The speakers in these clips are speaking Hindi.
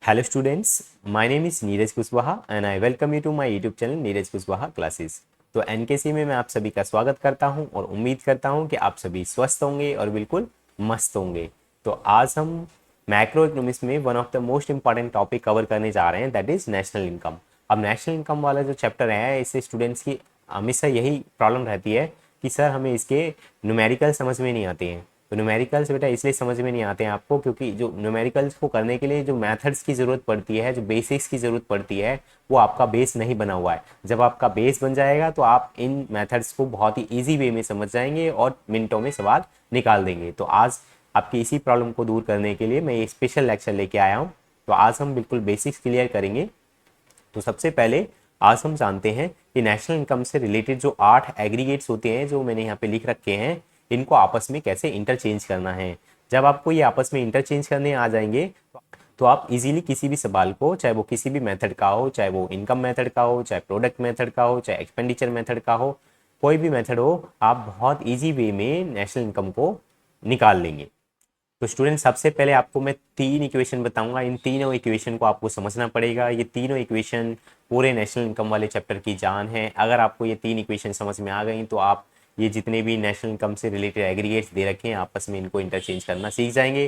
Hello students, my name is Neeraj Kushwaha and I welcome you to my YouTube channel Neeraj Kushwaha classes. तो एनकेसी में मैं आप सभी का स्वागत करता हूं और उम्मीद करता हूं कि आप सभी स्वस्थ होंगे और बिल्कुल मस्त होंगे। तो आज हम मैक्रो इकोनॉमिक्स में one of the most important topic cover करने जा रहे हैं, दैट इज़ नेशनल इनकम। अब नेशनल इनकम वाला जो चैप्टर है, इससे स्टूडेंट्स की हमेशा यही प्रॉब्लम रहती है कि सर हमें इसके न्यूमेरिकल समझ में नहीं आते हैं। तो न्यूमेरिकल्स बेटा इसलिए समझ में नहीं आते हैं आपको, क्योंकि जो न्यूमेरिकल्स को करने के लिए जो मेथड्स की ज़रूरत पड़ती है, जो बेसिक्स की ज़रूरत पड़ती है, वो आपका बेस नहीं बना हुआ है। जब आपका बेस बन जाएगा तो आप इन मेथड्स को बहुत ही ईजी वे में समझ जाएंगे और मिनटों में सवाल निकाल देंगे। तो आज आपकी इसी प्रॉब्लम को दूर करने के लिए मैं ये स्पेशल लेक्चर लेके आया हूँ। तो आज हम बिल्कुल बेसिक्स क्लियर करेंगे। तो सबसे पहले आज हम जानते हैं कि नेशनल इनकम से रिलेटेड जो 8 एग्रीगेट्स होते हैं, जो मैंने यहाँ पे लिख रखे हैं, इनको आपस में कैसे इंटरचेंज करना है। जब आपको ये आपस में इंटरचेंज करने आ जाएंगे तो आप इजीली किसी भी सवाल को, चाहे वो किसी भी मेथड का हो, चाहे वो इनकम मेथड का हो, चाहे प्रोडक्ट मेथड का हो, चाहे एक्सपेंडिचर मेथड का हो, कोई भी मेथड हो, आप बहुत ईजी वे में नेशनल इनकम को निकाल लेंगे। तो स्टूडेंट सबसे पहले आपको मैं 3 इक्वेशन बताऊंगा। इन तीनों इक्वेशन को आपको समझना पड़ेगा। ये तीनों इक्वेशन पूरे नेशनल इनकम वाले चैप्टर की जान है। अगर आपको ये 3 इक्वेशन समझ में आ गई तो आप ये जितने भी नेशनल इनकम से रिलेटेड एग्रीगेट्स दे रखे हैं, आपस में इनको इंटरचेंज करना सीख जाएंगे।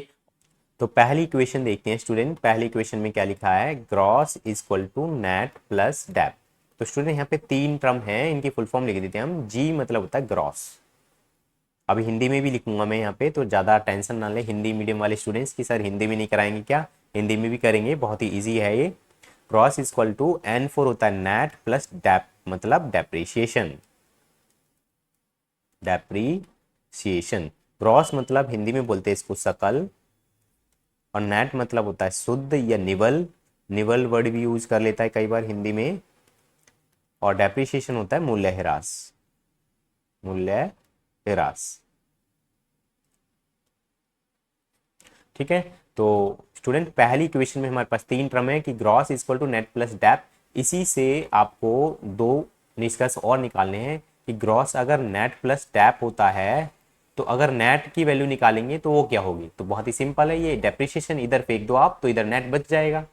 तो पहली इक्वेशन देखते हैं स्टूडेंट। पहली इक्वेशन में क्या लिखा है? Gross is equal to net plus dep. तो स्टूडेंट यहाँ पे 3 टर्म है, इनकी फुल फॉर्म लिख देते हैं हम। जी मतलब होता है ग्रॉस। अभी हिंदी में भी लिखूंगा मैं यहाँ पे, तो ज़्यादा टेंशन ना ले हिंदी मीडियम वाले स्टूडेंट्स की, सर हिंदी में नहीं कराएंगे क्या? हिंदी में भी करेंगे, बहुत ही ईजी है ये। Cross is equal to N four होता है नेट प्लस डेप मतलब डेप्रीशिएशन। डेप्रीशिएशन। क्रॉस मतलब हिंदी में बोलते हैं इसको सकल, और नेट मतलब होता है शुद्ध या निवल। निवल वर्ड भी यूज कर लेता है कई बार हिंदी में। और डेप्रीशिएशन होता है मूल्य ह्रास। मूल्य ह्रास, ठीक है। तो स्टूडेंट पहली इक्वेशन में हमारे पास 3 टर्म है कि gross equal to net plus dep. इसी से आपको 2 निष्कर्ष और निकालने हैं कि ग्रॉस अगर नेट प्लस डेप होता है तो अगर नेट की वैल्यू निकालेंगे तो वो क्या होगी। तो बहुत ही सिंपल है, ये डेप्रिसिएशन इधर फेंक दो आप तो इधर नेट बच जाएगा।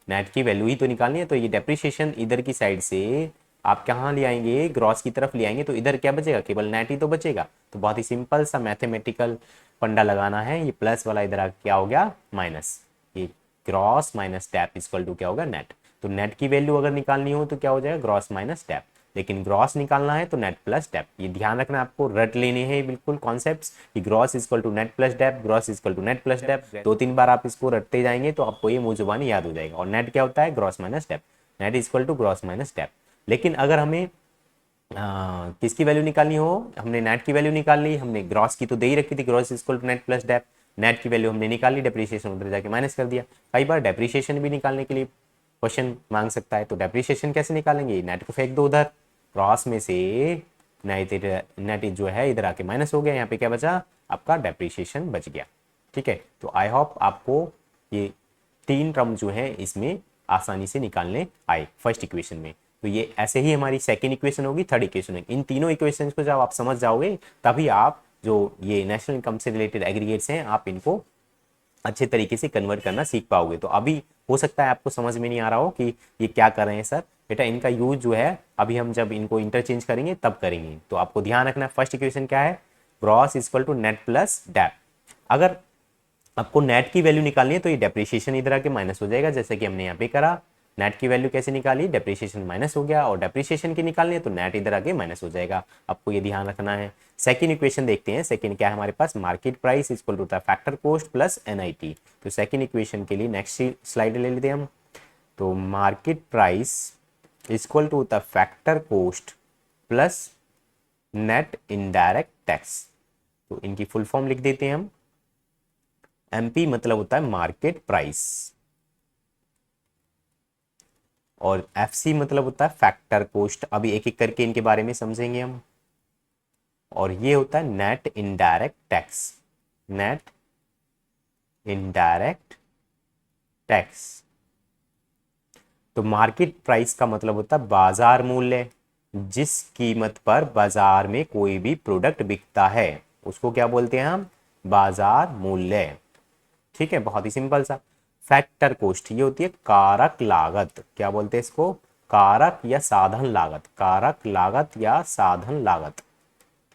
नेट की वैल्यू ही तो निकालनी है, तो ये डेप्रिसिएशन इधर की साइड से आप कहाँ ले आएंगे? ग्रॉस की तरफ ले आएंगे, तो इधर क्या बचेगा? केवल नेट ही तो बचेगा। तो बहुत ही सिंपल सा मैथमेटिकल फंडा लगाना है। ये प्लस वाला इधर क्या हो गया? माइनस। ये gross minus dep equal to क्या होगा? नेट। तो नेट की वैल्यू अगर निकालनी हो तो क्या हो जाएगा? Gross minus dep. लेकिन ग्रॉस निकालना है तो नेट प्लस डेप। ये ध्यान रखना, आपको रट लेने हैं बिल्कुल कॉन्सेप्ट्स कि gross equal to net plus dep, gross equal to net plus dep. 2-3 बार आप इसको रटते जाएंगे तो आपको ये मुंह जुबानी याद हो जाएगा। और नेट क्या होता है? Gross minus dep. Net equal to gross minus dep. लेकिन अगर हमें किसकी वैल्यू निकालनी हो, हमने नेट की वैल्यू निकाल ली, हमने ग्रॉस की तो दे ही रखी थी, gross equal to net plus dep. Net की वैल्यू हमने निकाल ली, डेप्रिसिएशन उधर जाके माइनस कर दिया। कई बार डेप्रिसिएशन भी निकालने के लिए क्वेश्चन मांग सकता है, तो डेप्रिसिएशन कैसे निकालेंगे? नेट को फेंक दो उधर, क्रॉस में से नेट जो है इधर आके माइनस हो गया, यहाँ पे क्या बचा? आपका डेप्रिसिएशन बच गया। ठीक है, तो आई होप आपको ये 3 टर्म जो है इसमें आसानी से निकालने आए फर्स्ट इक्वेशन में। तो ये ऐसे ही हमारी सेकेंड इक्वेशन होगी, थर्ड इक्वेशन होगी। इन तीनों इक्वेशन को जब आप समझ जाओगे तभी आप जो ये नेशनल इनकम से रिलेटेड एग्रीगेट्स हैं, आप इनको अच्छे तरीके से कन्वर्ट करना सीख पाओगे। तो अभी हो सकता है आपको समझ में नहीं आ रहा हो कि ये क्या कर रहे हैं सर। बेटा इनका यूज जो है अभी हम जब इनको इंटरचेंज करेंगे तब करेंगे। तो आपको ध्यान रखना, फर्स्ट इक्वेशन क्या है? Gross equal to net plus dep. अगर आपको नेट की वैल्यू निकालनी है तो ये डेप्रिसिएशन इधर आके माइनस हो जाएगा, जैसे कि हमने यहाँ पे करा। नेट की वैल्यू कैसे निकाली? डेप्रिसिएशन माइनस हो गया, और डेप्रिसिएशन की निकालनी है तो नेट इधर आके माइनस हो जाएगा। आपको ये ध्यान रखना है। सेकंड इक्वेशन देखते हैं। सेकंड क्या है हमारे पास? Market price equal to factor cost plus NIT. तो सेकंड इक्वेशन के लिए नेक्स्ट स्लाइड ले लेते हैं हम। तो market price equal to factor cost plus net indirect tax. तो इनकी फुल फॉर्म लिख देते हैं हम। एमपी मतलब होता है मार्केट प्राइस, और एफसी मतलब होता है फैक्टर कॉस्ट। अभी एक एक करके इनके बारे में समझेंगे हम। और ये होता है net indirect tax. Net indirect tax. तो मार्केट प्राइस का मतलब होता है बाजार मूल्य। जिस कीमत पर बाजार में कोई भी प्रोडक्ट बिकता है उसको क्या बोलते हैं हम? बाजार मूल्य। ठीक है, बहुत ही सिंपल सा। फैक्टर कॉस्ट ये होती है कारक लागत। क्या बोलते हैं इसको? कारक या साधन लागत। कारक लागत या साधन लागत,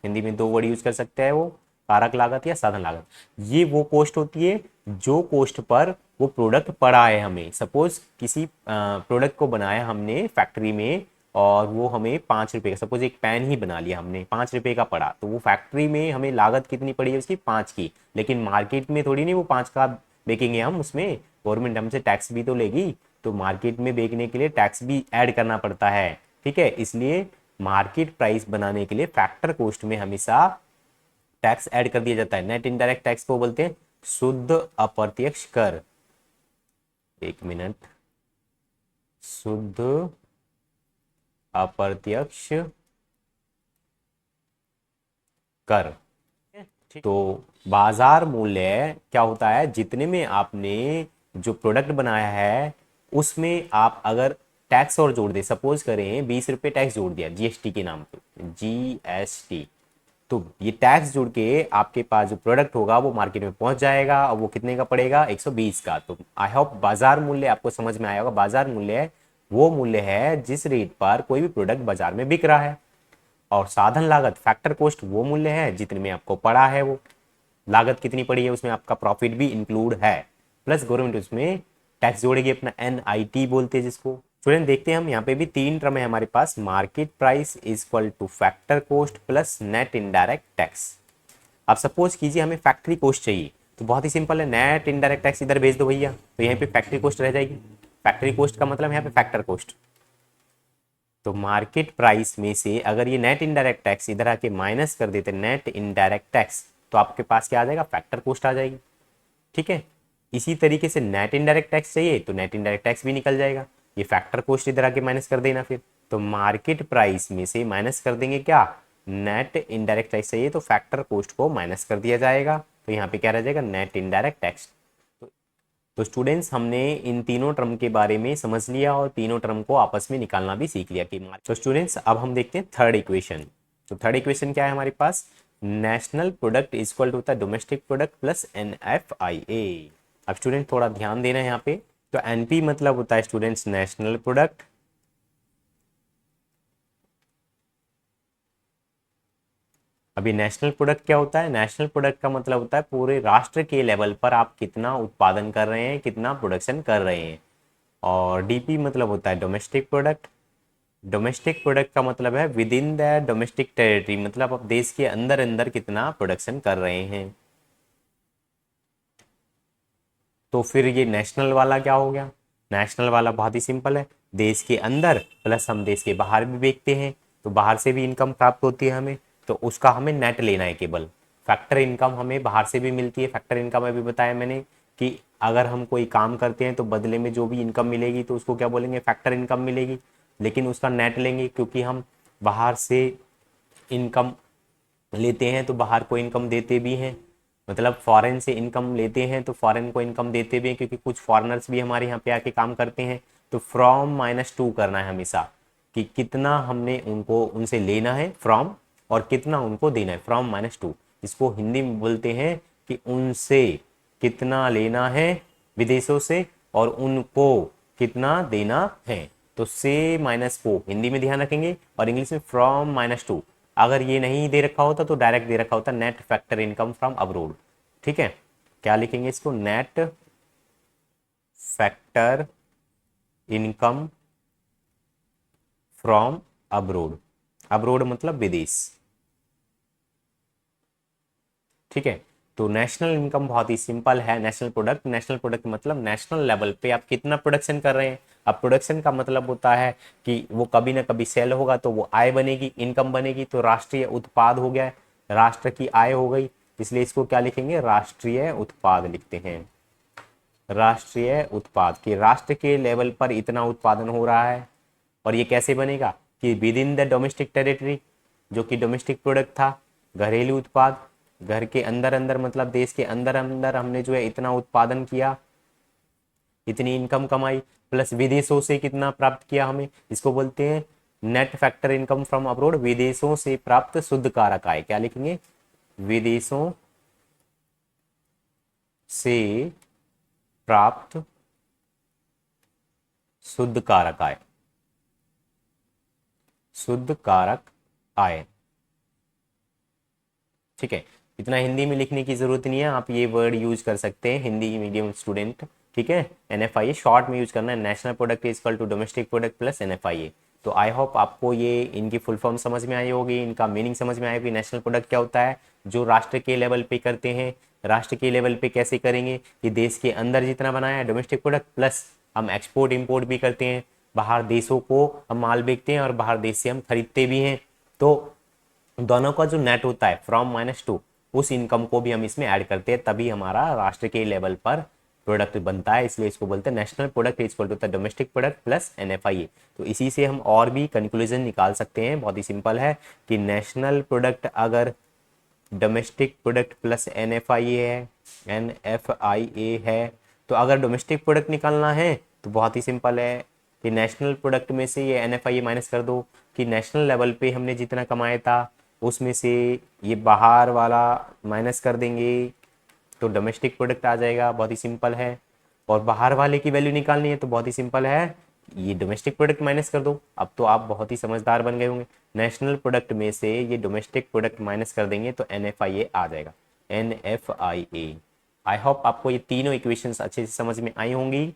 हिंदी में दो वर्ड यूज कर सकते हैं वो, कारक लागत या साधन लागत। ये वो कॉस्ट होती है जो कॉस्ट पर वो प्रोडक्ट पड़ा है हमें। सपोज किसी प्रोडक्ट को बनाया हमने फैक्ट्री में और वो हमें 5 रुपये का, सपोज एक पेन ही बना लिया हमने, 5 रुपये का पड़ा, तो वो फैक्ट्री में हमें लागत कितनी पड़ी है उसकी? 5 की। लेकिन मार्केट में थोड़ी नहीं वो 5 का बेचेंगे हम, उसमें गवर्नमेंट हमसे टैक्स भी तो लेगी, तो मार्केट में बेचने के लिए टैक्स भी ऐड करना पड़ता है। ठीक है, इसलिए मार्केट प्राइस बनाने के लिए फैक्टर कॉस्ट में हमेशा टैक्स ऐड कर दिया जाता है। नेट इनडायरेक्ट टैक्स को बोलते हैं शुद्ध अप्रत्यक्ष कर। एक मिनट, शुद्ध अप्रत्यक्ष कर। तो बाजार मूल्य क्या होता है? जितने में आपने जो प्रोडक्ट बनाया है उसमें आप अगर टैक्स और जोड़ दे, सपोज करें 20 रुपये टैक्स जोड़ दिया जीएसटी के नाम पे, जीएसटी, तो ये टैक्स जुड़ के आपके पास जो प्रोडक्ट होगा वो मार्केट में पहुंच जाएगा और वो कितने का पड़ेगा? 120 का। तो आई होप बाजार मूल्य आपको समझ में आया होगा। बाजार मूल्य वो मूल्य है जिस रेट पर कोई भी प्रोडक्ट बाजार में बिक रहा है, और साधन लागत फैक्टर कॉस्ट वो मूल्य है जितने में आपको पड़ा है वो लागत कितनी पड़ी है, उसमें आपका प्रॉफिट भी इंक्लूड है, प्लस गवर्नमेंट उसमें टैक्स जोड़ेगी अपना, एनआईटी बोलते हैं जिसको। स्टूडेंट देखते हैं हम यहाँ पे भी 3 टर्म है हमारे पास, market price is equal to factor cost plus net indirect tax. अब सपोज कीजिए हमें फैक्ट्री कॉस्ट चाहिए, तो बहुत ही सिंपल है, नेट इनडायरेक्ट टैक्स इधर भेज दो भैया, तो यहाँ पे फैक्ट्री कॉस्ट रह जाएगी। फैक्ट्री कॉस्ट का मतलब यहाँ पे फैक्टर कॉस्ट। तो मार्केट प्राइस में से अगर ये नेट इनडायरेक्ट टैक्स इधर आके माइनस कर देते नेट इनडायरेक्ट टैक्स, तो आपके पास क्या आ जाएगा? फैक्टर कॉस्ट आ जाएगी। ठीक है, इसी तरीके से नेट इनडायरेक्ट टैक्स चाहिए तो नेट इनडायरेक्ट टैक्स भी निकल जाएगा, ये फैक्टर कॉस्ट इधर आके माइनस कर देना फिर। तो मार्केट प्राइस में से माइनस कर देंगे क्या? नेट इनडायरेक्ट टैक्स चाहिए तो फैक्टर कॉस्ट को माइनस कर दिया जाएगा, तो यहाँ पे क्या रह जाएगा? Net indirect tax. तो स्टूडेंट्स हमने इन तीनों टर्म के बारे में समझ लिया और तीनों टर्म को आपस में निकालना भी सीख लिया कि तो स्टूडेंट्स अब हम देखते हैं थर्ड इक्वेशन। तो थर्ड इक्वेशन क्या है हमारे पास? National product is equal to होता है डोमेस्टिक प्रोडक्ट प्लस NFIA। अब स्टूडेंट थोड़ा ध्यान देना है यहाँ पे। तो NP मतलब होता है स्टूडेंट्स नेशनल प्रोडक्ट, अभी नेशनल प्रोडक्ट क्या होता है? नेशनल प्रोडक्ट का मतलब होता है पूरे राष्ट्र के लेवल पर आप कितना उत्पादन कर रहे हैं, कितना प्रोडक्शन कर रहे हैं। और डीपी मतलब होता है डोमेस्टिक प्रोडक्ट। डोमेस्टिक प्रोडक्ट का मतलब है with in the domestic territory, मतलब आप देश के अंदर अंदर कितना प्रोडक्शन कर रहे हैं। तो फिर ये नेशनल वाला क्या हो गया? नेशनल वाला बहुत ही सिंपल है, देश के अंदर प्लस हम देश के बाहर भी बेचते हैं, तो बाहर से भी इनकम प्राप्त होती है हमें, तो उसका हमें नेट लेना है केवल। फैक्टर इनकम हमें बाहर से भी मिलती है। फैक्टर इनकम अभी बताया मैंने कि अगर हम कोई काम करते हैं तो बदले में जो भी इनकम मिलेगी तो उसको क्या बोलेंगे? फैक्टर इनकम मिलेगी, लेकिन उसका नेट लेंगे क्योंकि हम बाहर से इनकम लेते हैं तो बाहर को इनकम देते भी हैं, मतलब फॉरेन से इनकम लेते हैं तो फॉरेन को इनकम देते भी हैं, क्योंकि कुछ फॉरेनर्स भी हमारे यहाँ पे आके काम करते हैं। तो फ्रॉम -2 करना है हमेशा कि कितना हमने उनको उनसे लेना है फ्रॉम, और कितना उनको देना है, फ्रॉम -2। इसको हिंदी में बोलते हैं कि उनसे कितना लेना है विदेशों से और उनको कितना देना है। तो से -4 हिंदी में ध्यान रखेंगे, और इंग्लिश में फ्रॉम -2। अगर ये नहीं दे रखा होता तो डायरेक्ट दे रखा होता net factor income from abroad. ठीक है, क्या लिखेंगे इसको? Net factor income from abroad. Abroad मतलब विदेश। ठीक है, तो नेशनल इनकम बहुत ही सिंपल है। नेशनल प्रोडक्ट, नेशनल प्रोडक्ट मतलब नेशनल लेवल पे आप कितना प्रोडक्शन कर रहे हैं। अब प्रोडक्शन का मतलब होता है कि वो कभी ना कभी सेल होगा तो वो आय बनेगी, इनकम बनेगी, तो राष्ट्रीय उत्पाद हो गया, राष्ट्र की आय हो गई, इसलिए इसको क्या लिखेंगे? राष्ट्रीय उत्पाद लिखते हैं। राष्ट्रीय उत्पाद कि राष्ट्र के लेवल पर इतना उत्पादन हो रहा है। और ये कैसे बनेगा? कि with in the domestic territory, जो कि डोमेस्टिक प्रोडक्ट था, घरेलू उत्पाद, घर के अंदर अंदर मतलब देश के अंदर अंदर हमने जो है इतना उत्पादन किया, इतनी इनकम कमाई, प्लस विदेशों से कितना प्राप्त किया हमें, इसको बोलते हैं net factor income from abroad. विदेशों से प्राप्त शुद्ध कारक आय, क्या लिखेंगे? विदेशों से प्राप्त शुद्ध कारक आय, शुद्ध कारक आय। ठीक है, इतना हिंदी में लिखने की जरूरत नहीं है, आप ये वर्ड यूज कर सकते हैं हिंदी मीडियम स्टूडेंट। ठीक है, NFIA शॉर्ट में यूज करना है, national product is equal to domestic product plus NFIA। तो आई होप आपको ये इनकी फुल फॉर्म समझ में आई होगी, इनका मीनिंग समझ में आई होगी। नेशनल प्रोडक्ट क्या होता है, जो राष्ट्र के लेवल पे करते हैं। राष्ट्र के लेवल पे कैसे करेंगे, कि देश के अंदर जितना बनाया है डोमेस्टिक प्रोडक्ट, प्लस हम एक्सपोर्ट इम्पोर्ट भी करते हैं, बाहर देशों को हम माल बेचते हैं और बाहर देश से हम खरीदते भी हैं। तो दोनों का जो नेट होता है फ्रॉम माइनस टू, उस इनकम को भी हम इसमें ऐड करते हैं, तभी हमारा राष्ट्र के लेवल पर प्रोडक्ट बनता है। इसलिए इसको बोलते हैं national product is equal to the domestic product plus NFIA। तो इसी से हम और भी कंक्लूजन निकाल सकते हैं, बहुत ही सिंपल है कि नेशनल प्रोडक्ट अगर डोमेस्टिक प्रोडक्ट प्लस NFIA है, NFIA है, तो अगर डोमेस्टिक प्रोडक्ट निकालना है तो बहुत ही सिंपल है कि नेशनल प्रोडक्ट में से ये NFIA माइनस कर दो, कि नेशनल लेवल पे हमने जितना कमाया था उसमें से ये बाहर वाला माइनस कर देंगे, तो डोमेस्टिक प्रोडक्ट आ जाएगा, बहुत ही सिंपल है। और बाहर वाले की वैल्यू निकालनी है तो बहुत ही सिंपल है, ये डोमेस्टिक प्रोडक्ट माइनस कर दो। अब तो आप बहुत ही समझदार बन गए होंगे, नेशनल प्रोडक्ट में से ये डोमेस्टिक प्रोडक्ट माइनस कर देंगे तो NFIA आ जाएगा, NFIA। आई होप आपको ये तीनों इक्वेशंस अच्छे से समझ में आई होंगी।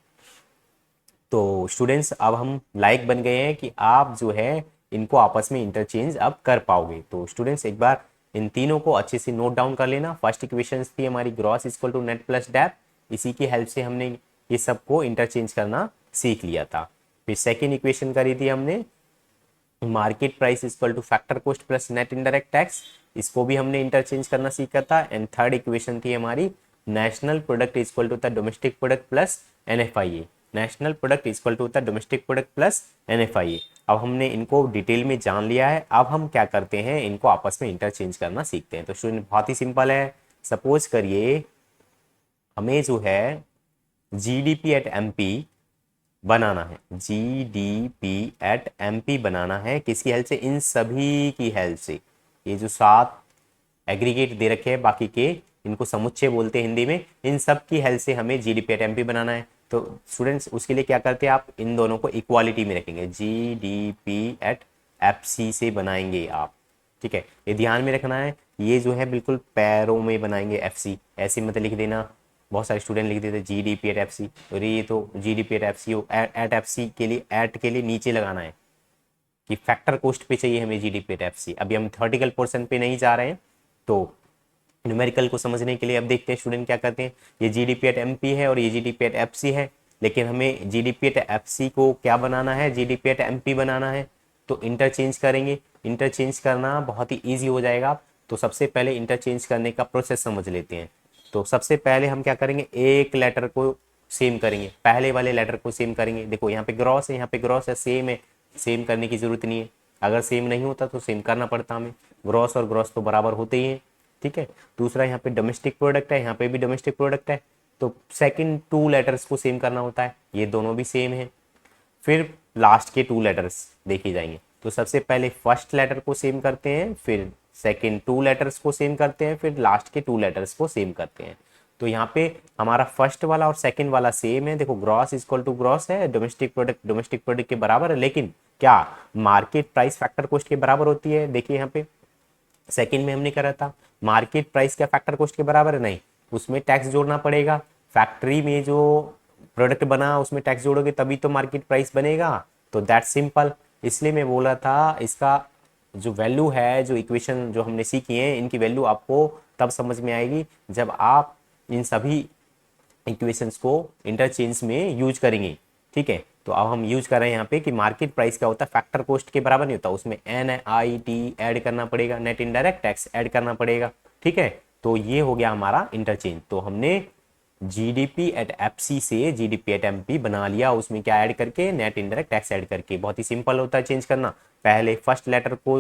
तो स्टूडेंट्स अब हम लायक बन गए हैं कि आप जो है इनको आपस में इंटरचेंज अब कर पाओगे। तो स्टूडेंट्स एक बार इन तीनों को अच्छे से नोट डाउन कर लेना। फर्स्ट इक्वेशन थी हमारी gross equal to net plus dep, इसी की हेल्प से हमने ये सबको इंटरचेंज करना सीख लिया था। फिर सेकेंड इक्वेशन करी थी हमने market price equal to factor cost plus net indirect tax, इसको भी हमने इंटरचेंज करना सीखा था। एंड थर्ड इक्वेशन थी हमारी national product equal to the domestic product plus NFIA, national product equal to the domestic product plus NFIA। अब हमने इनको डिटेल में जान लिया है, अब हम क्या करते हैं, इनको आपस में इंटरचेंज करना सीखते हैं। तो स्टूडेंट बहुत ही सिंपल है, सपोज करिए हमें जो है GDP एट MP बनाना है, GDP एट MP बनाना है, किसकी हेल्प से, इन सभी की हेल्प से। ये जो 7 एग्रीगेट दे रखे हैं बाकी के, इनको समुच्चय बोलते हैं हिंदी में, इन सब की हेल्प से हमें GDP एट MP बनाना है। तो स्टूडेंट्स उसके लिए क्या करते हैं, आप इन दोनों को इक्वालिटी में रखेंगे, GDP एट FC से बनाएंगे आप। ठीक है, ये ध्यान में रखना है, ये जो है बिल्कुल पैरों में बनाएंगे FC, ऐसे मत लिख देना। बहुत सारे स्टूडेंट लिख देते GDP एट FC, और ये तो GDP at FC at FC के लिए, एट के लिए नीचे लगाना है कि फैक्टर कॉस्ट पे चाहिए हमें GDP एट FC। अभी हम थ्योरेटिकल पोर्शन पे नहीं जा रहे हैं, तो न्यूमेरिकल को समझने के लिए अब देखते हैं स्टूडेंट क्या करते हैं। ये GDP एट MP है और ये GDP एट FC है, लेकिन हमें GDP एट FC को क्या बनाना है, GDP एट MP बनाना है। तो इंटरचेंज करेंगे, इंटरचेंज करना बहुत ही ईजी हो जाएगा। तो सबसे पहले इंटरचेंज करने का प्रोसेस समझ लेते हैं। तो सबसे पहले हम क्या करेंगे, एक लेटर को सेम करेंगे, पहले वाले लेटर को सेम करेंगे। देखो यहाँ पे ग्रॉस है, यहाँ पे ग्रॉस है, सेम है, सेम करने की जरूरत नहीं है। अगर सेम नहीं होता तो सेम करना पड़ता हमें, ग्रॉस और ग्रॉस तो बराबर होते ही हैं। ठीक है, दूसरा यहाँ पे डोमेस्टिक प्रोडक्ट है, यहाँ पे भी डोमेस्टिक प्रोडक्ट है, तो सेकंड 2 लेटर्स को सेम करना होता है, ये दोनों भी सेम है। फिर लास्ट के 2 लेटर्स देखे जाएंगे। तो सबसे पहले फर्स्ट लेटर को सेम करते हैं, फिर सेकंड 2 लेटर्स को सेम करते हैं, फिर लास्ट के 2 लेटर्स को सेम करते हैं। तो यहाँ पे हमारा फर्स्ट वाला और सेकंड वाला सेम है। देखो ग्रॉस इक्वल टू ग्रॉस है, डोमेस्टिक प्रोडक्ट के बराबर है, लेकिन क्या मार्केट प्राइस फैक्टर कॉस्ट के बराबर होती है। देखिए यहाँ पे सेकंड में हमने करा था, मार्केट प्राइस क्या फैक्टर कॉस्ट के बराबर है, नहीं, उसमें टैक्स जोड़ना पड़ेगा। फैक्ट्री में जो प्रोडक्ट बना उसमें टैक्स जोड़ोगे तभी तो मार्केट प्राइस बनेगा। तो दैट सिंपल, इसलिए मैं बोला था इसका जो वैल्यू है, जो इक्वेशन जो हमने सीखी है, इनकी वैल्यू आपको तब समझ में आएगी जब आप इन सभी इक्वेशंस को इंटरचेंज में यूज करेंगे। ठीक है, तो अब हम यूज कर रहे हैं यहाँ पे कि मार्केट प्राइस क्या होता है, फैक्टर कॉस्ट के बराबर नहीं होता, उसमें NIT ऐड करना पड़ेगा, नेट इनडायरेक्ट टैक्स ऐड करना पड़ेगा। ठीक है, तो ये हो गया हमारा इंटरचेंज। तो हमने GDP एट FC से GDP एट MP बना लिया, उसमें क्या ऐड करके, नेट इनडायरेक्ट टैक्स ऐड करके। बहुत ही सिंपल होता है चेंज करना, पहले फर्स्ट लेटर को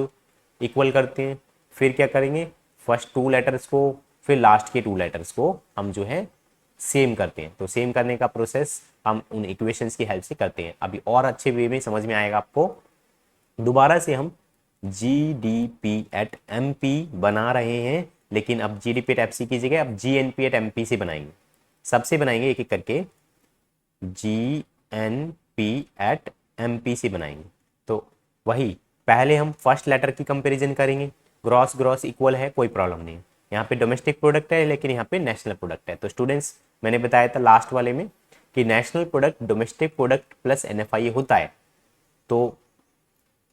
इक्वल करते हैं, फिर क्या करेंगे, फर्स्ट 2 लेटर्स को, फिर लास्ट के 2 लेटर्स को हम जो है सेम करते हैं। तो सेम करने का प्रोसेस हम उन इक्वेशंस की हेल्प से करते हैं। अभी और अच्छे वे में समझ में आएगा आपको। दोबारा से हम GDP एट MP बना रहे हैं, लेकिन अब GDP एट FC की जगह अब GNP एट MP से बनाएंगे। सबसे बनाएंगे एक एक करके, GNP एट MP से बनाएंगे। तो वही पहले हम फर्स्ट लेटर की कंपैरिजन करेंगे, ग्रॉस ग्रॉस इक्वल है, कोई प्रॉब्लम नहीं है। यहाँ पे डोमेस्टिक प्रोडक्ट है लेकिन यहाँ पे नेशनल प्रोडक्ट है। तो स्टूडेंट्स मैंने बताया था लास्ट वाले में कि national product domestic product plus NFIA होता है। तो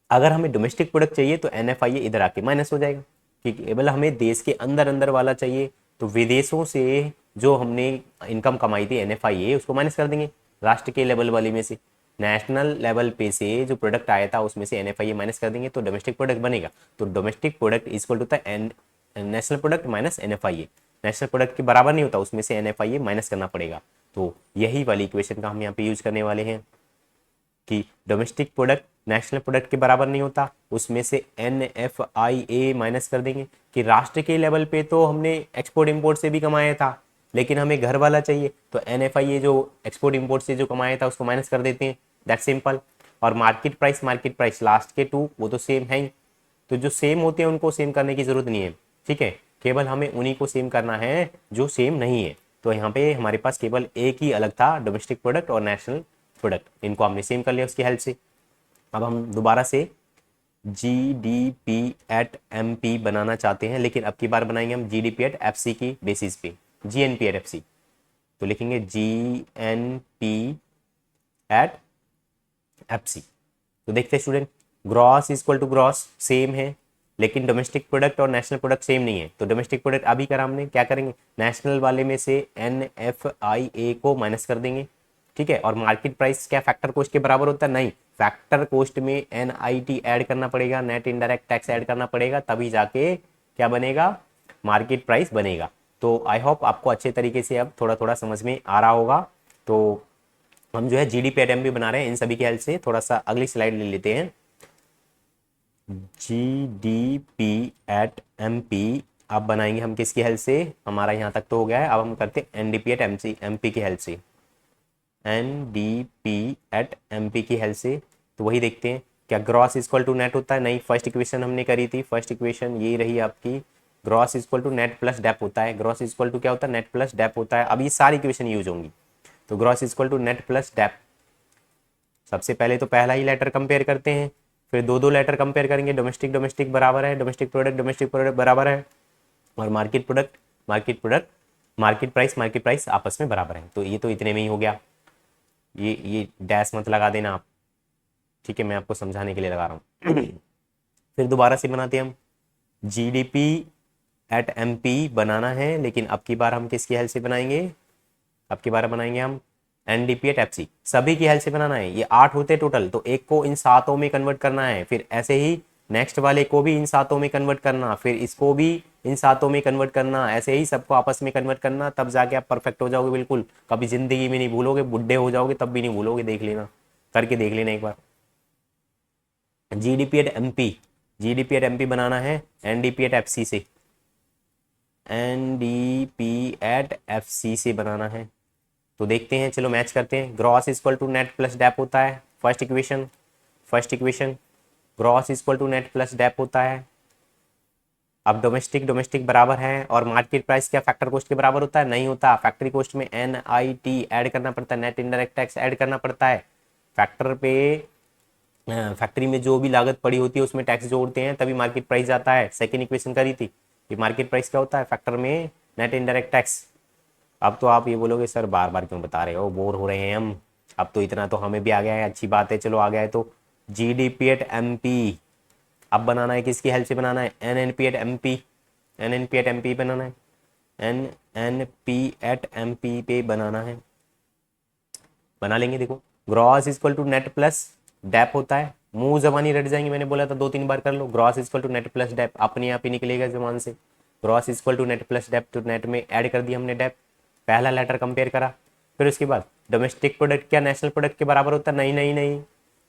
अगर हमें डोमेस्टिक प्रोडक्ट चाहिए तो NFIA इधर आके माइनस हो जाएगा, कि केवल हमें देश के अंदर अंदर वाला चाहिए तो विदेशों से जो हमने इनकम कमाई थी NFIA उसको माइनस कर देंगे राष्ट्र के लेवल वाले में से। नेशनल लेवल पे से जो प्रोडक्ट आया था उसमें से NFIA माइनस कर देंगे तो डोमेस्टिक प्रोडक्ट बनेगा। तो डोमेस्टिक प्रोडक्ट इक्वल होता है national product minus NFIA। National product के बराबर नहीं होता, उसमें से NFIA माइनस करना पड़ेगा। तो यही वाली इक्वेशन का हम यहाँ पे यूज करने वाले हैं कि डोमेस्टिक प्रोडक्ट नेशनल प्रोडक्ट के बराबर नहीं होता, उसमें से NFIA माइनस कर देंगे कि राष्ट्र के लेवल पे तो हमने एक्सपोर्ट इंपोर्ट से भी कमाया था लेकिन हमें घर वाला चाहिए तो NFIA जो एक्सपोर्ट इंपोर्ट से जो कमाया था उसको माइनस कर देते हैं, दैट सिंपल। और मार्केट प्राइस लास्ट के टू वो तो सेम है ही, तो जो सेम होते हैं उनको सेम करने की जरूरत नहीं है, ठीक है। केवल हमें उन्हीं को सेम करना है जो सेम नहीं है। तो यहाँ पे हमारे पास केवल एक ही अलग था, डोमेस्टिक प्रोडक्ट और नेशनल प्रोडक्ट, इनको हमने सेम कर लिया उसकी हेल्प से। अब हम दोबारा से GDP एट MP बनाना चाहते हैं, लेकिन अब की बार बनाएंगे हम GDP एट FC की बेसिस पे, GNP एट FC। तो लिखेंगे GNP एट FC। तो देखते हैं student, gross equal to gross same है लेकिन डोमेस्टिक प्रोडक्ट और नेशनल प्रोडक्ट सेम नहीं है। तो डोमेस्टिक प्रोडक्ट अभी करा हमने, क्या करेंगे नेशनल वाले में से NFIA को माइनस कर देंगे, ठीक है। और मार्केट प्राइस क्या फैक्टर कॉस्ट के बराबर होता है? नहीं, फैक्टर कॉस्ट में NIT ऐड करना पड़ेगा, नेट इनडायरेक्ट टैक्स ऐड करना पड़ेगा, तभी जाके क्या बनेगा, मार्केट प्राइस बनेगा। तो आई होप आपको अच्छे तरीके से अब थोड़ा थोड़ा समझ में आ रहा होगा। तो हम जो है GDP एट MP बना रहे हैं इन सभी की हेल्प से। थोड़ा सा अगली स्लाइड ले लेते हैं। GDP एट MP अब बनाएंगे हम किसकी हेल्प से, हमारा यहाँ तक तो हो गया है, अब हम करते हैं NDP एट MP की हेल्प से, NDP एट MP की हेल्प से। तो वही देखते हैं क्या ग्रॉस इक्वल टू नेट होता है? नहीं, फर्स्ट इक्वेशन हमने करी थी, फर्स्ट इक्वेशन ये रही आपकी, gross equal to net plus dep होता है। ग्रॉस इक्वल टू क्या होता है? नेट प्लस डेप होता है। अब ये सारी इक्वेशन यूज होंगी। तो gross equal to net plus dep, सबसे पहले तो पहला ही लेटर कंपेयर करते हैं, फिर दो दो लेटर कंपेयर करेंगे, डोमेस्टिक डोमेस्टिक बराबर है, डोमेस्टिक प्रोडक्ट बराबर है, और मार्केट प्रोडक्ट मार्केट प्राइस आपस में बराबर है। तो ये तो इतने में ही हो गया, ये डैश मत लगा देना आप, ठीक है, मैं आपको समझाने के लिए लगा रहा हूँ। फिर दोबारा से बनाते हैं हम, GDP एट MP बनाना है, लेकिन अब की बार हम किसकी हेल्प से बनाएंगे, अब की बार बनाएंगे हम NDP एट FC, सभी की हेल्प से बनाना है। ये 8 होते टोटल, तो एक को इन 7 में कन्वर्ट करना है, फिर ऐसे ही नेक्स्ट वाले को भी इन 7 में कन्वर्ट करना, फिर इसको भी इन 7 में कन्वर्ट करना, ऐसे ही सबको आपस में कन्वर्ट करना, तब जाके आप परफेक्ट हो जाओगे बिल्कुल, कभी जिंदगी में नहीं भूलोगे, बुढ़े हो जाओगे तब भी नहीं भूलोगे, देख लेना, करके देख लेना एक बार। GDP एट MP बनाना है NDP एट FC से, NDP एट FC से बनाना है। तो देखते हैं, चलो मैच करते हैं। Gross equal to net plus dep होता है, first equation gross equal to net plus dep होता है। अब डोमेस्टिक बराबर है, और मार्केट प्राइस क्या फैक्टर कॉस्ट के बराबर होता है? नहीं होता, फैक्ट्री कॉस्ट में NIT ऐड करना पड़ता है, नेट इनडायरेक्ट टैक्स ऐड करना पड़ता है। फैक्टर पे फैक्ट्री में जो भी लागत पड़ी होती है उसमें टैक्स जोड़ते हैं, तभी मार्केट प्राइस आता है। सेकेंड इक्वेशन करी थी कि मार्केट प्राइस क्या होता है, फैक्टर में नेट इनडायरेक्ट टैक्स। अब तो आप ये बोलोगे सर बार बार क्यों बता रहे हो, बोर हो रहे हैं हम, अब तो इतना तो हमें भी आ गया है, अच्छी बात है, चलो आ गया है। तो GDP एट MP अब बनाना है, किसकी हेल्प से बनाना है, NNP एट MP बनाना है, NNP एट MP पे बनाना है, बना लेंगे। देखो gross equal to net plus dep होता है, मुंह जबानी रट जाएंगे, मैंने बोला था 2-3 बार कर लो। Gross equal to net plus dep अपने आप ही निकलेगा जबान से, gross equal to net plus dep, तो नेट में ऐड कर दिया हमने डेप, पहला लेटर कंपेयर करा। फिर उसके बाद डोमेस्टिक प्रोडक्ट क्या नेशनल प्रोडक्ट के बराबर होता है? नहीं,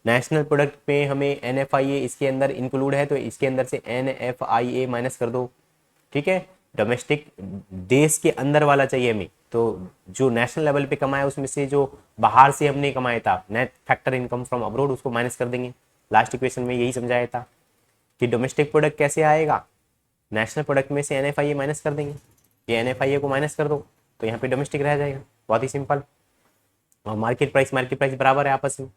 नेशनल प्रोडक्ट पे हमें NFIA इसके अंदर इंक्लूड है, तो इसके अंदर से NFIA माइनस कर दो, ठीक है। डोमेस्टिक देश के अंदर वाला चाहिए हमें, तो जो नेशनल लेवल पे कमाया उसमें से जो बाहर से हमने कमाया था, net factor income from abroad, उसको माइनस कर देंगे। लास्ट इक्वेशन में यही समझाया था कि डोमेस्टिक प्रोडक्ट कैसे आएगा, नेशनल प्रोडक्ट में से NFIA माइनस कर देंगे, ये NFIA को माइनस कर दो तो यहाँ पे डोमेस्टिक रह जाएगा, बहुत ही सिंपल। और मार्केट प्राइस बराबर है आपस में,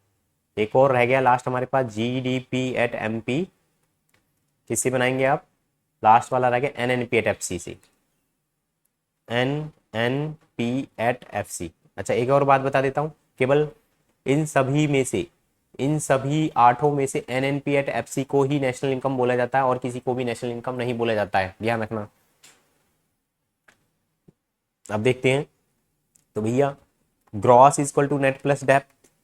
एक और रह गया लास्ट हमारे पास जीडीपी एट एमपी, किससे बनाएंगे आप? लास्ट वाला रह गया एनएनपी एट एफसी से, एनएनपी एट एफसी। अच्छा एक और बात बता देता हूँ, केवल इन सभी में से, इन सभी आठों में से एनएनपी एट एफसी को ही नेशनल इनकम बोला जाता है और किसी को भी नेशनल इनकम नहीं बोला जाता है, ध्यान रखना। अब देखते हैं, तो भैया gross equal to net plus dep,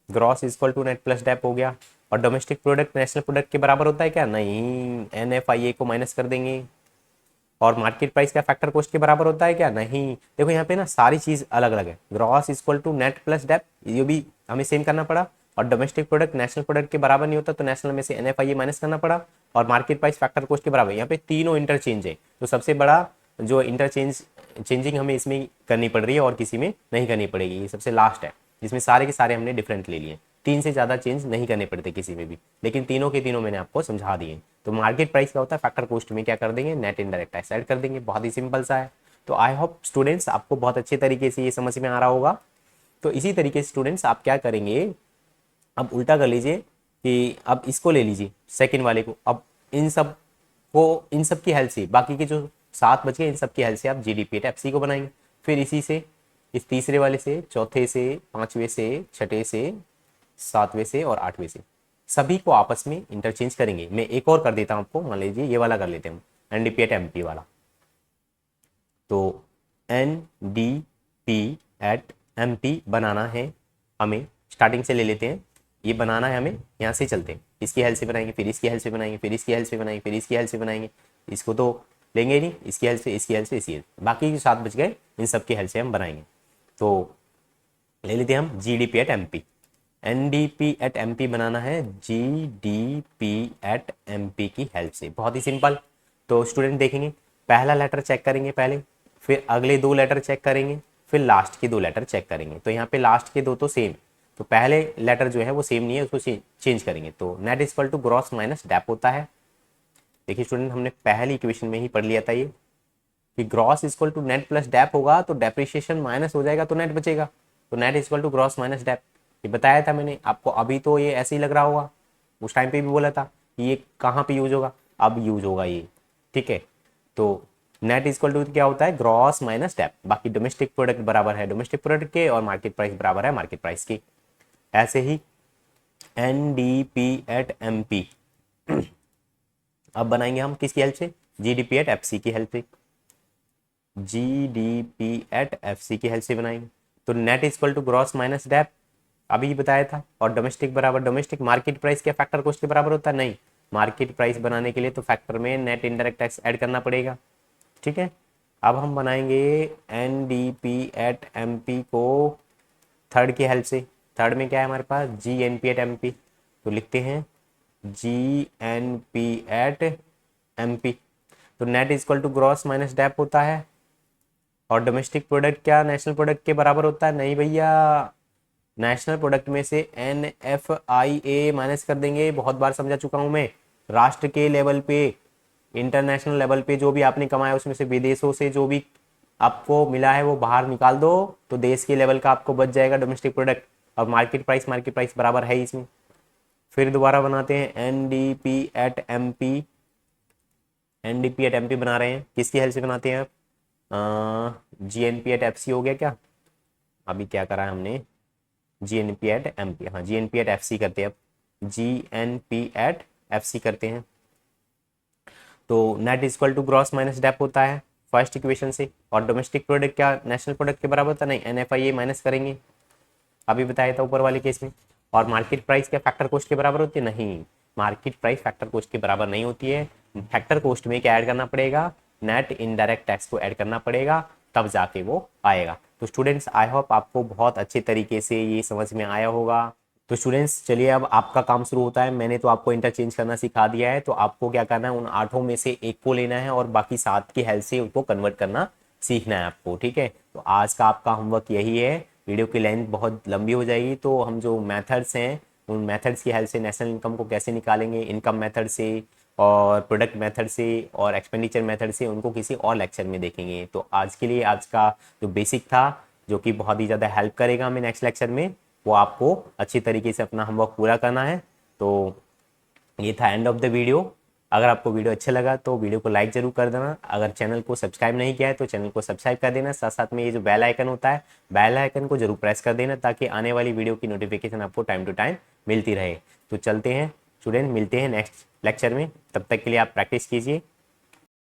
gross equal to net plus dep हो गया। और डोमेस्टिक प्रोडक्ट नेशनल प्रोडक्ट के बराबर होता है क्या? नहीं, एनएफआईए को माइनस कर देंगे। और मार्केट प्राइस का फैक्टर कॉस्ट के बराबर होता है क्या? नहीं। देखो यहाँ पे ना सारी चीज अलग अलग है। Gross equal to net plus dep, ये भी हमें सेम करना पड़ा। और डोमेस्टिक प्रोडक्ट नेशनल प्रोडक्ट के बराबर नहीं होता, तो नेशनल में से एनएफआईए माइनस करना पड़ा। और मार्केट प्राइस फैक्टर कॉस्ट के बराबर, यहाँ पे तीनों इंटरचेंज है। तो सबसे बड़ा जो चेंजिंग हमें इसमें करनी पड़ रही है और किसी में नहीं करनी पड़ेगी, ये सबसे लास्ट है जिसमें सारे के सारे हमने डिफरेंट ले लिए। तीन से ज़्यादा चेंज नहीं करने पड़ते किसी में भी, लेकिन तीनों के तीनों मैंने आपको समझा दिए। तो मार्केट प्राइस क्या होता है, फैक्टर कॉस्ट में क्या कर देंगे, नेट इनडायरेक्ट टैक्स ऐड कर देंगे। बहुत ही सिंपल सा है। तो आई होप स्टूडेंट्स आपको बहुत अच्छे तरीके से ये समझ में आ रहा होगा। तो इसी तरीके से स्टूडेंट्स आप क्या करेंगे, अब उल्टा कर लीजिए कि अब इसको ले लीजिए सेकंड वाले को। अब इन सब को, इन सब की हेल्प से, बाकी के जो 7 बच गए इन सब की हेल्प से आप जीडीपी एफ सी को बनाएंगे। फिर इसी से, इस तीसरे वाले से, चौथे से, पांचवे से, छठे से, सातवें से और आठवें से, सभी को आपस में इंटरचेंज करेंगे। मैं एक और कर देता हूं आपको, मान लीजिए ये वाला कर लेते हैं, एनडीपी एट एमपी वाला। तो N D P at M P बनाना है हमें, स्टार्टिंग से ले लेते हैं। ये बनाना है हमें, यहाँ से चलते हैं, इसकी हेल्प से बनाएंगे, फिर इसकी हेल्प से बनाएंगे, फिर इसकी हेल्प से बनाएंगे, फिर इसकी हेल्प से बनाएंगे। इसको तो लेंगे ही नहीं, इसकी हेल्प से, इसकी हेल्प से, इसकी बाकी जो 7 बच गए इन सब की हेल्प से हम बनाएंगे। तो ले लेते हैं हम G D P at M P. N D P at M P बनाना है G D P at M P की हेल्प से, बहुत ही सिंपल। तो स्टूडेंट देखेंगे, पहला लेटर चेक करेंगे पहले, फिर अगले 2 लेटर चेक करेंगे, फिर लास्ट के 2 लेटर चेक करेंगे। तो यहाँ पे लास्ट के 2 तो सेम, तो पहले लेटर जो है वो सेम नहीं है, उसको चेंज करेंगे। तो net equal to gross minus dep होता है। देखिए स्टूडेंट, हमने पहली इक्वेशन में ही पढ़ लिया था ये कि gross equal to net plus dep होगा, तो डेप्रिशिएशन माइनस हो जाएगा तो नेट बचेगा। तो net equal to gross minus dep, ये बताया था मैंने आपको। अभी तो ये ऐसे ही लग रहा होगा, उस टाइम पे भी बोला था कि ये कहाँ पे यूज होगा, अब यूज होगा ये, ठीक है। तो नेट इक्वल टू क्या होता है, ग्रॉस माइनस डेप। बाकी डोमेस्टिक प्रोडक्ट बराबर है डोमेस्टिक प्रोडक्ट के, और मार्केट प्राइस बराबर है मार्केट प्राइस की। ऐसे ही N D P at M P अब बनाएंगे हम किसकी हेल्प से, G D P at F C की हेल्प से, G D P at F C की हेल्प से बनाएंगे। तो net equal to gross minus dep अभी बताया था, और डोमेस्टिक बराबर डोमेस्टिक। मार्केट प्राइस क्या फैक्टर कॉस्ट के बराबर होता है? नहीं, मार्केट प्राइस बनाने के लिए तो फैक्टर में नेट इनडायरेक्ट टैक्स ऐड करना पड़ेगा, ठीक है। अब हम बनाएंगे N D P at M P को थर्ड की हेल्प से। थर्ड में क्या है हमारे पास, G N P at M P. तो लिखते हैं G N P at M P. तो net equal to gross minus dep होता है। और डोमेस्टिक प्रोडक्ट क्या नेशनल प्रोडक्ट के बराबर होता है? नहीं भैया, नेशनल प्रोडक्ट में से N F I A minus कर देंगे। बहुत बार समझा चुका हूं मैं, राष्ट्र के लेवल पे, इंटरनेशनल लेवल पे जो भी आपने कमाया उसमें से विदेशों से जो भी आपको मिला है वो बाहर निकाल दो, तो देश के लेवल का आपको बच जाएगा डोमेस्टिक प्रोडक्ट। और मार्केट प्राइस बराबर है इसमें। फिर दोबारा बनाते हैं N D P at M P. N D P at M P बना रहे हैं, किसकी हेल्प से बनाते हैं आप, G N P at F C हो गया क्या? अभी क्या करा है हमने, G N P at M P, हाँ G N P at F C करते हैं अब, G N P at F C करते हैं। तो net equal to gross minus dep होता है फर्स्ट इक्वेशन से। और डोमेस्टिक प्रोडक्ट क्या नेशनल प्रोडक्ट के बराबर होता है? नहीं, N F I A minus करेंगे, अभी बताया था ऊपर वाले केस में। और मार्केट प्राइस क्या फैक्टर कॉस्ट के बराबर होती है? नहीं, मार्केट प्राइस फैक्टर कॉस्ट के बराबर नहीं होती है। फैक्टर कॉस्ट में क्या ऐड करना पड़ेगा, नेट इनडायरेक्ट टैक्स को ऐड करना पड़ेगा, तब जाके वो आएगा। तो स्टूडेंट्स आई होप आपको बहुत अच्छे तरीके से ये समझ में आया होगा। तो स्टूडेंट्स चलिए अब आपका काम शुरू होता है। मैंने तो आपको इंटरचेंज करना सिखा दिया है, तो आपको क्या करना है, उन 8 में से एक को लेना है और बाकी 7 की हेल्प से उनको कन्वर्ट करना सीखना है आपको, ठीक है। तो आज का आपका होमवर्क यही है। वीडियो की लेंथ बहुत लंबी हो जाएगी, तो हम जो मेथड्स हैं उन मेथड्स की हेल्प से नेशनल इनकम को कैसे निकालेंगे, इनकम मेथड से और प्रोडक्ट मेथड से और एक्सपेंडिचर मेथड से, उनको किसी और लेक्चर में देखेंगे। तो आज के लिए आज का जो बेसिक था, जो कि बहुत ही ज़्यादा हेल्प करेगा हमें नेक्स्ट लेक्चर में, वो आपको अच्छी तरीके से अपना होमवर्क पूरा करना है। तो ये था एंड ऑफ द वीडियो। अगर आपको वीडियो अच्छा लगा तो वीडियो को लाइक जरूर कर देना। अगर चैनल को सब्सक्राइब नहीं किया है तो चैनल को सब्सक्राइब कर देना। साथ साथ में ये जो बेल आइकन होता है, बेल आइकन को जरूर प्रेस कर देना ताकि आने वाली वीडियो की नोटिफिकेशन आपको टाइम टू टाइम मिलती रहे। तो चलते हैं स्टूडेंट, मिलते हैं नेक्स्ट लेक्चर में। तब तक के लिए आप प्रैक्टिस कीजिए।